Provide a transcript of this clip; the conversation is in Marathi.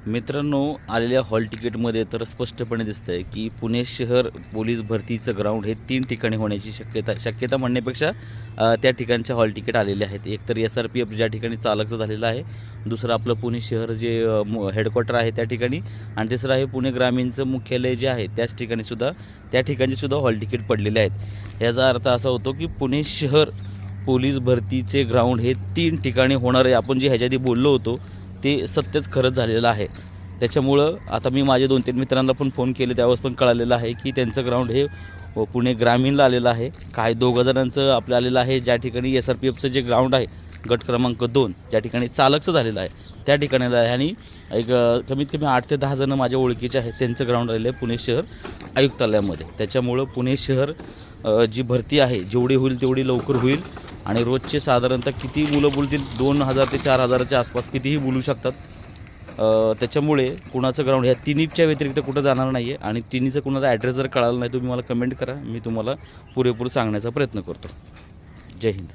मित्रांनो, आलेल्या हॉल तिकीटमध्ये तर स्पष्टपणे दिसतं आहे की पुणे शहर पोलीस भरतीचं ग्राउंड हे 3 ठिकाणी होण्याची शक्यता म्हणण्यापेक्षा त्या ठिकाणच्या हॉल तिकीट आलेले आहेत. एक तर SRPF ज्या ठिकाणी चालकचं झालेलं आहे, दुसरं आपलं पुणे शहर जे हेडक्वार्टर आहे त्या ठिकाणी, आणि तिसरं आहे पुणे ग्रामीणचं मुख्यालय जे आहे त्याच ठिकाणीसुद्धा त्या ठिकाणीसुद्धा हॉल तिकीट पडलेले आहेत. याचा अर्थ असा होतो की पुणे शहर पोलीस भरतीचे ग्राउंड हे 3 ठिकाणी होणार आहे. आपण जे ह्याच्या आधी बोललो होतो ते सत्यच खरंच झालेलं आहे. त्याच्यामुळं आता मी माझ्या 2-3 मित्रांना पण फोन केले, त्यावेळेस पण कळालेलं आहे की त्यांचं ग्राउंड हे पुणे ग्रामीणला आलेलं आहे. काय 2 जणांचं आपलं आलेलं आहे, ज्या ठिकाणी SRPFचं जे ग्राउंड आहे गट क्रमांक 2 ज्या ठिकाणी चालकचं झालेलं आहे त्या ठिकाणाला आहे. आणि एक कमीत कमी 8 ते 10 जणं माझ्या ओळखीचे आहेत, त्यांचं ग्राउंड राहिलं आहे पुणे शहर आयुक्तालयामध्ये. त्याच्यामुळं पुणे शहर जी भरती आहे जेवढी होईल तेवढी लवकर होईल. आणि रोजचे साधारणतः किती मुलं बोलतील, 2000 ते 4000च्या आसपास कितीही बोलू शकतात. त्याच्यामुळे कुणाचं ग्राउंड ह्या तिन्हीच्या व्यतिरिक्त कुठं जाणार नाही आहे. आणि तिन्हीचं कुणाचा ॲड्रेस जर कळाला नाही तुम्ही मला कमेंट करा, मी तुम्हाला पुरेपूर सांगण्याचा प्रयत्न करतो. जय हिंद.